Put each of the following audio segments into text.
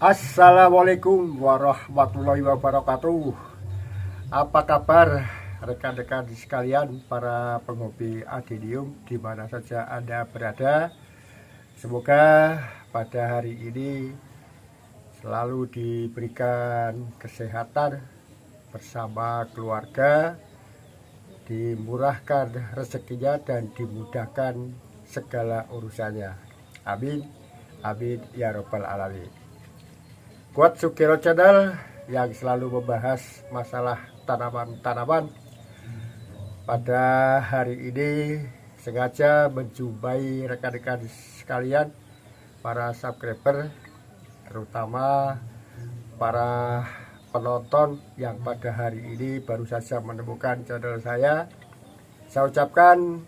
Assalamualaikum warahmatullahi wabarakatuh. Apa kabar rekan-rekan sekalian, para penghobi adenium di mana saja Anda berada? Semoga pada hari ini selalu diberikan kesehatan bersama keluarga, dimurahkan rezekinya dan dimudahkan segala urusannya. Amin, amin ya robbal alamin. Kuat Sukiro Channel yang selalu membahas masalah tanaman-tanaman. Pada hari ini sengaja menjumpai rekan-rekan sekalian, para subscriber, terutama para penonton yang pada hari ini baru saja menemukan channel saya. Saya ucapkan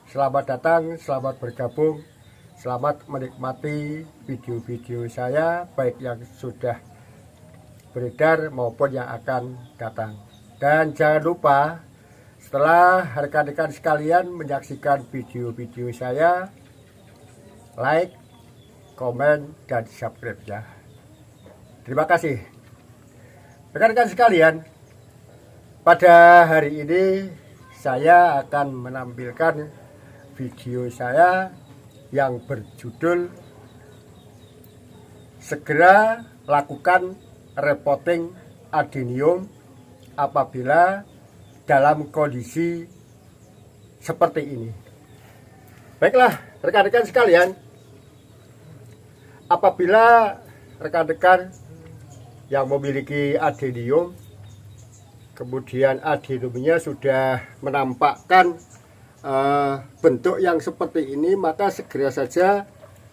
selamat datang, selamat bergabung, selamat menikmati video-video saya, baik yang sudah beredar maupun yang akan datang. Dan jangan lupa, setelah rekan-rekan sekalian menyaksikan video-video saya, like, komen, dan subscribe ya. Terima kasih. Rekan-rekan sekalian, pada hari ini saya akan menampilkan video saya yang berjudul segera lakukan repotting adenium apabila dalam kondisi seperti ini. Baiklah rekan-rekan sekalian, apabila rekan-rekan yang memiliki adenium kemudian adeniumnya sudah menampakkan bentuk yang seperti ini, maka segera saja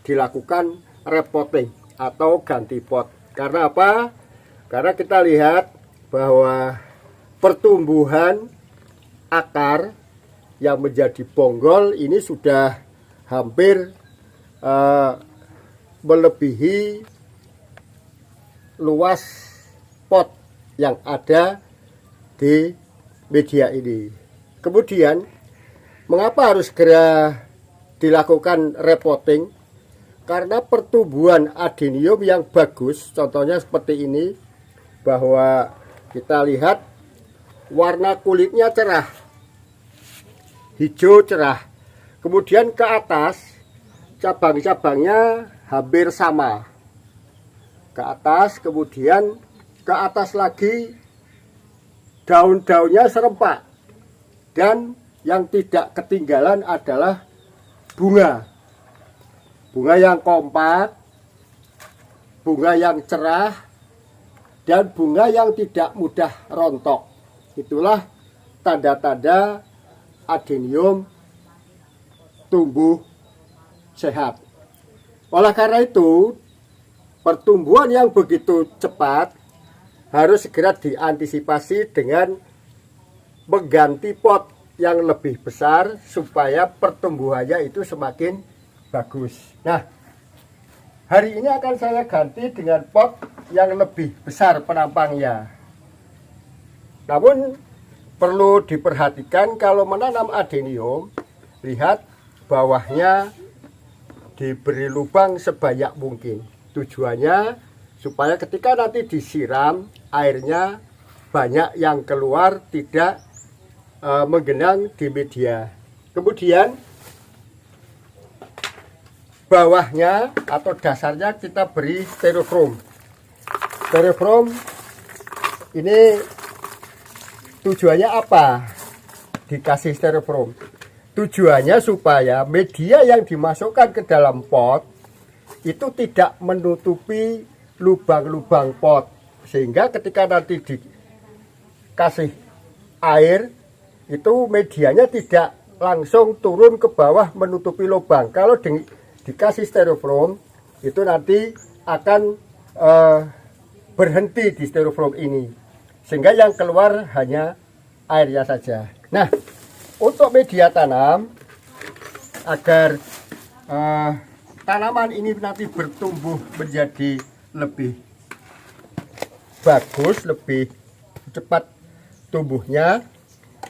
dilakukan repotting atau ganti pot. Karena apa? Karena kita lihat bahwa pertumbuhan akar yang menjadi bonggol ini sudah hampir melebihi luas pot yang ada di media ini. Kemudian mengapa harus segera dilakukan repotting? Karena pertumbuhan adenium yang bagus, contohnya seperti ini, bahwa kita lihat warna kulitnya cerah, hijau cerah. Kemudian ke atas cabang-cabangnya hampir sama. Ke atas, kemudian ke atas lagi daun-daunnya serempak. Dan yang tidak ketinggalan adalah bunga. Bunga yang kompak, bunga yang cerah, dan bunga yang tidak mudah rontok. Itulah tanda-tanda adenium tumbuh sehat. Oleh karena itu, pertumbuhan yang begitu cepat harus segera diantisipasi dengan mengganti pot yang lebih besar supaya pertumbuhannya itu semakin bagus. Nah, hari ini akan saya ganti dengan pot yang lebih besar penampangnya. Namun perlu diperhatikan kalau menanam adenium, lihat bawahnya diberi lubang sebanyak mungkin. Tujuannya supaya ketika nanti disiram, airnya banyak yang keluar, tidak menggenang di media. Kemudian bawahnya atau dasarnya kita beri styrofoam. Styrofoam ini tujuannya apa? Dikasih styrofoam. Tujuannya supaya media yang dimasukkan ke dalam pot itu tidak menutupi lubang-lubang pot, sehingga ketika nanti dikasih air itu medianya tidak langsung turun ke bawah menutupi lubang. Kalau dikasih styrofoam itu nanti akan berhenti di styrofoam ini, sehingga yang keluar hanya airnya saja. Nah, untuk media tanam agar tanaman ini nanti bertumbuh menjadi lebih bagus, lebih cepat tumbuhnya,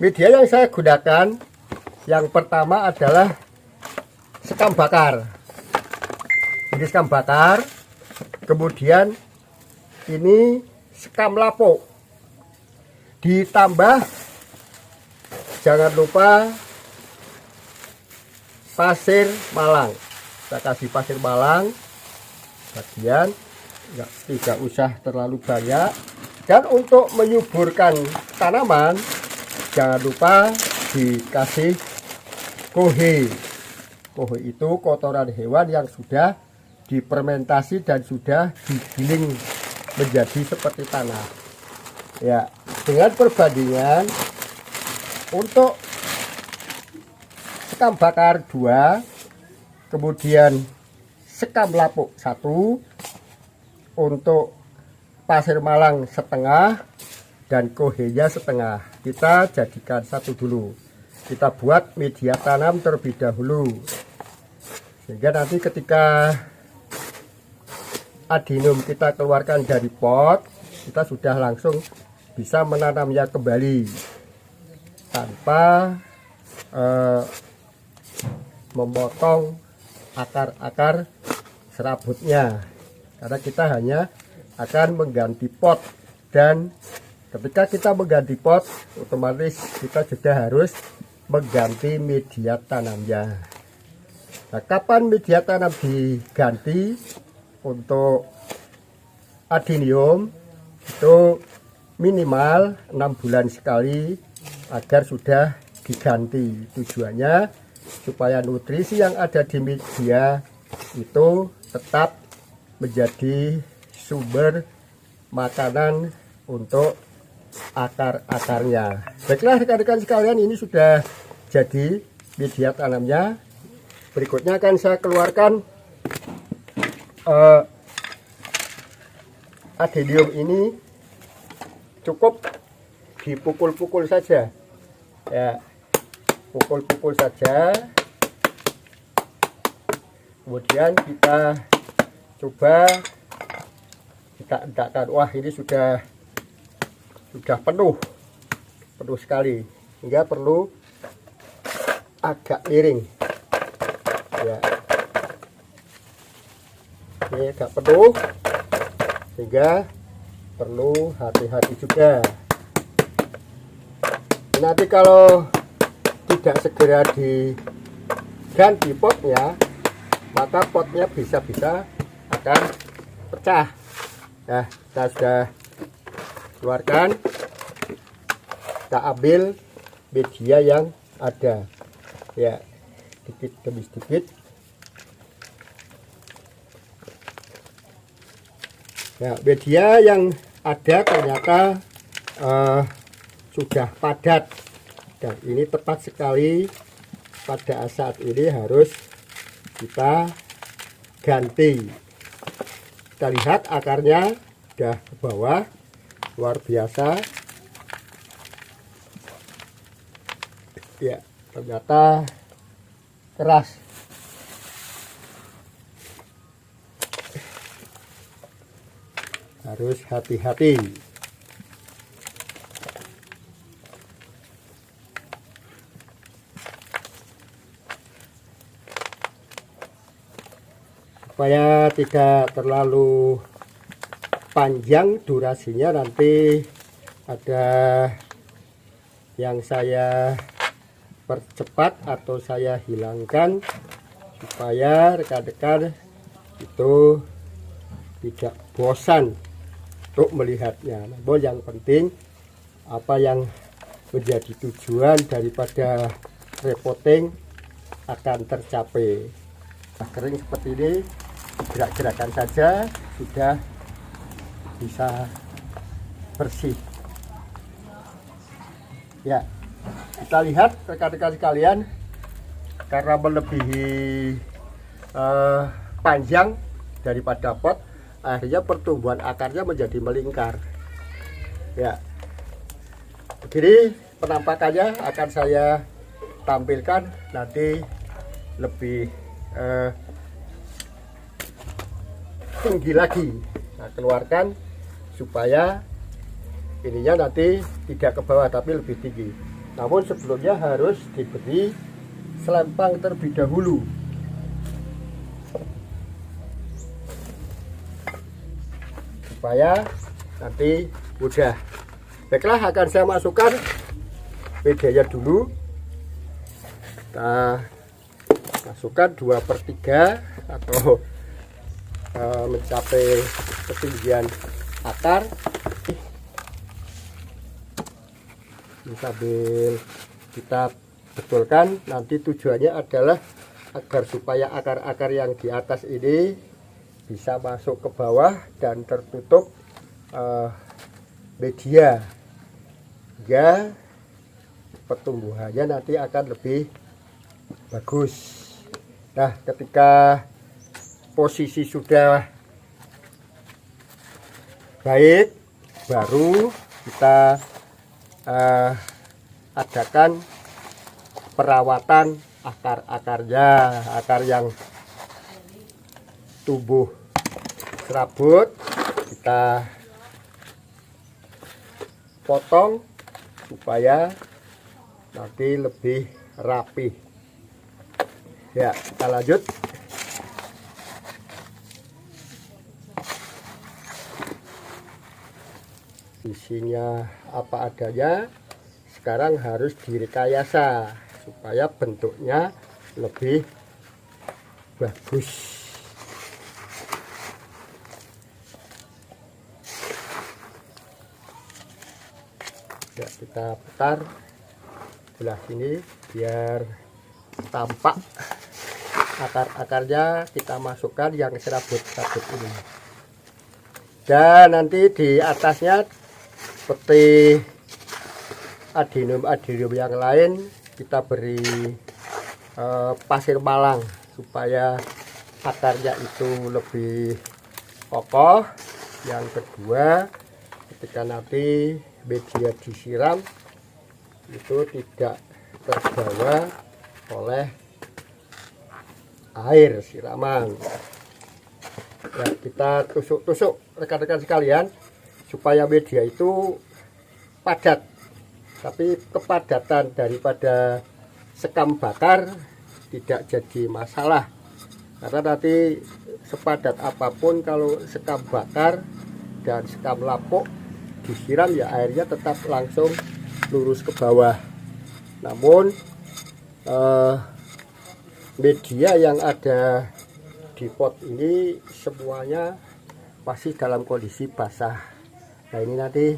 media yang saya gunakan yang pertama adalah sekam bakar. Ini sekam bakar, kemudian ini sekam lapuk, ditambah jangan lupa pasir malang. Kita kasih pasir malang bagian, tidak usah terlalu banyak. Dan untuk menyuburkan tanaman jangan lupa dikasih kohe. Kohe itu kotoran hewan yang sudah difermentasi dan sudah digiling menjadi seperti tanah. Ya, dengan perbandingan untuk sekam bakar 2, kemudian sekam lapuk 1, untuk pasir malang setengah dan kohenya setengah. Kita jadikan satu dulu. Kita buat media tanam terlebih dahulu, sehingga nanti ketika adenium kita keluarkan dari pot, kita sudah langsung bisa menanamnya kembali tanpa memotong akar-akar serabutnya, karena kita hanya akan mengganti pot. Dan ketika kita mengganti pot, otomatis kita juga harus mengganti media tanamnya. Nah, kapan media tanam diganti? Untuk adenium itu minimal 6 bulan sekali agar sudah diganti. Tujuannya supaya nutrisi yang ada di media itu tetap menjadi sumber makanan untuk akar-akarnya. Baiklah rekan-rekan sekalian, ini sudah jadi media tanamnya. Berikutnya akan saya keluarkan adenium ini. Cukup dipukul-pukul saja, ya, pukul-pukul saja. Kemudian kita coba kita endakkan. Wah, ini sudah penuh sekali, hingga perlu agak miring, ya. Ini agak penuh sehingga perlu hati-hati juga. Nanti kalau tidak segera diganti potnya, maka potnya bisa-bisa akan pecah. Nah, kita sudah keluarkan, kita ambil media yang ada, ya, sedikit demi sedikit. Nah, media yang ada ternyata sudah padat, dan ini tepat sekali pada saat ini harus kita ganti. Kita lihat akarnya sudah ke bawah, luar biasa, ya, ternyata keras. Harus hati-hati. Supaya tidak terlalu panjang durasinya, nanti ada yang saya percepat atau saya hilangkan supaya rekan-rekan itu tidak bosan untuk melihatnya. Namun yang penting apa yang menjadi tujuan daripada repoting akan tercapai. Nah, kering seperti ini, gerak-gerakan saja sudah bisa bersih. Ya, kita lihat rekan-rekan sekalian, karena melebihi panjang daripada pot, akhirnya pertumbuhan akarnya menjadi melingkar. Ya, begini penampakannya akan saya tampilkan nanti lebih tinggi lagi. Nah, keluarkan supaya ininya nanti tidak ke bawah tapi lebih tinggi. Namun sebelumnya harus diberi selempang terlebih dahulu. supaya nanti mudah. Baiklah, akan saya masukkan medianya dulu. Kita masukkan 2/3 atau mencapai ketinggian akar. Ini sambil kita betulkan, nanti tujuannya adalah agar supaya akar-akar yang di atas ini bisa masuk ke bawah dan tertutup media, ya pertumbuhannya nanti akan lebih bagus. Nah, ketika posisi sudah baik, baru kita adakan perawatan akar-akarnya. Akar yang tumbuh serabut kita potong supaya nanti lebih rapi. Ya, kita lanjut. Isinya apa adanya, sekarang harus direkayasa supaya bentuknya lebih bagus. Ya, kita putar sebelah sini biar tampak akar-akarnya. Kita masukkan yang serabut-serabut ini, dan nanti di atasnya seperti adenium yang lain kita beri pasir malang supaya akarnya itu lebih kokoh. Yang kedua, ketika nanti media disiram itu tidak terbawa oleh air siraman. Ya, kita tusuk-tusuk rekan-rekan sekalian supaya media itu padat, tapi kepadatan daripada sekam bakar tidak jadi masalah, karena nanti sepadat apapun kalau sekam bakar dan sekam lapuk disiram, ya airnya tetap langsung lurus ke bawah. Namun media yang ada di pot ini semuanya masih dalam kondisi basah. Nah, ini nanti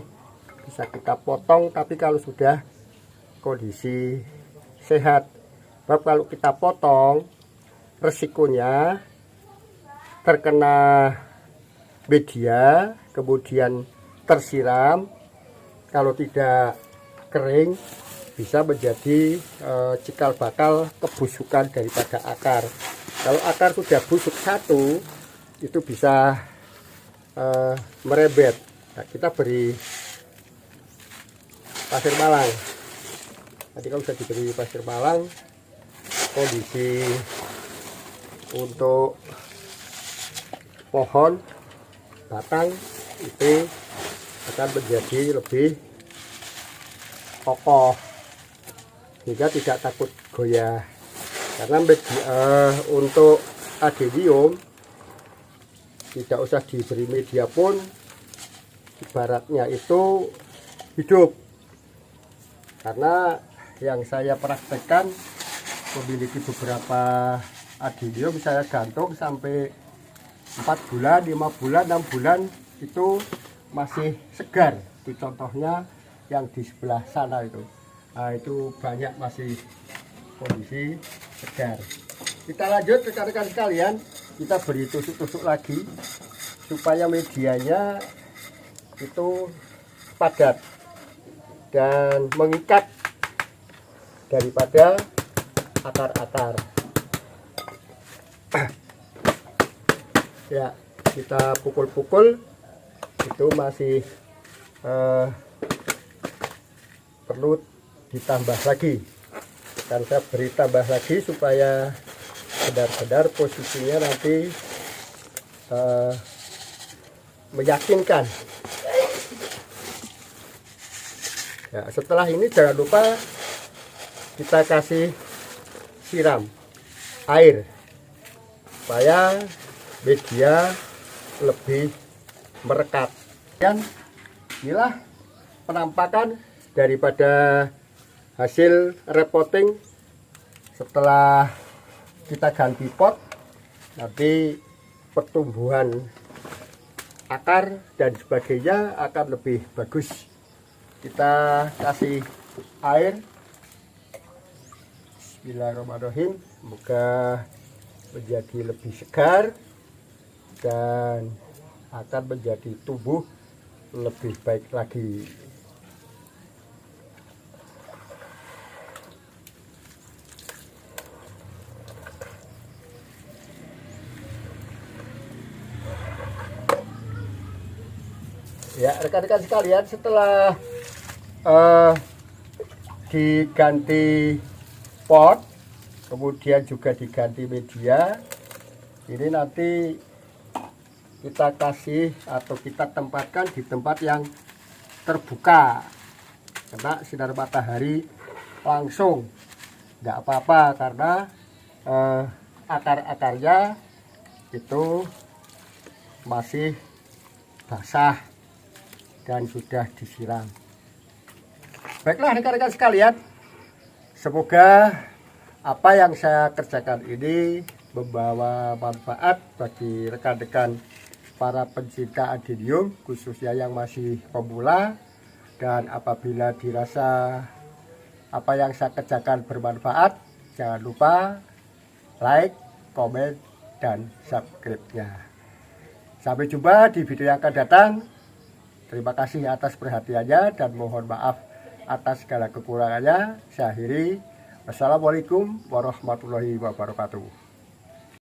bisa kita potong, tapi kalau sudah kondisi sehat. Sebab kalau kita potong, resikonya terkena media kemudian tersiram. Kalau tidak kering bisa menjadi cikal bakal kebusukan daripada akar. Kalau akar sudah busuk satu, itu bisa merebet. Nah, kita beri pasir malang. Nanti kalau sudah diberi pasir malang, kondisi untuk pohon batang itu akan menjadi lebih kokoh, sehingga tidak takut goyah. Karena untuk adenium tidak usah diberi media pun ibaratnya itu hidup. Karena yang saya praktekkan memiliki beberapa adenium, saya gantung sampai 4 bulan, 5 bulan, 6 bulan itu masih segar. Itu contohnya yang di sebelah sana itu. Nah, itu banyak masih kondisi segar. Kita lanjut rekan-rekan sekalian, kita beri tusuk-tusuk lagi supaya medianya itu padat dan mengikat daripada akar-akar. Ya, kita pukul-pukul, itu masih perlu ditambah lagi, dan saya beri tambah lagi supaya benar-benar posisinya nanti meyakinkan. Ya, setelah ini jangan lupa kita kasih siram air supaya media lebih merekat. Dan inilah penampakan daripada hasil repotting setelah kita ganti pot. Nanti pertumbuhan akar dan sebagainya akan lebih bagus. Kita kasih air. Bismillahirrahmanirrahim. Semoga menjadi lebih segar dan akan menjadi tumbuh lebih baik lagi. Ya, rekan-rekan sekalian, setelah diganti pot, kemudian juga diganti media, ini nanti kita kasih atau kita tempatkan di tempat yang terbuka, kena sinar matahari langsung. Tidak apa-apa karena akar-akarnya itu masih basah dan sudah disiram. Baiklah rekan-rekan sekalian, semoga apa yang saya kerjakan ini membawa manfaat bagi rekan-rekan para pencinta adenium, khususnya yang masih pemula. Dan apabila dirasa apa yang saya kerjakan bermanfaat, jangan lupa like, komen, dan subscribe-nya. Sampai jumpa di video yang akan datang. Terima kasih atas perhatiannya dan mohon maaf atas segala kekurangannya. Saya akhiri. Wassalamualaikum warahmatullahi wabarakatuh.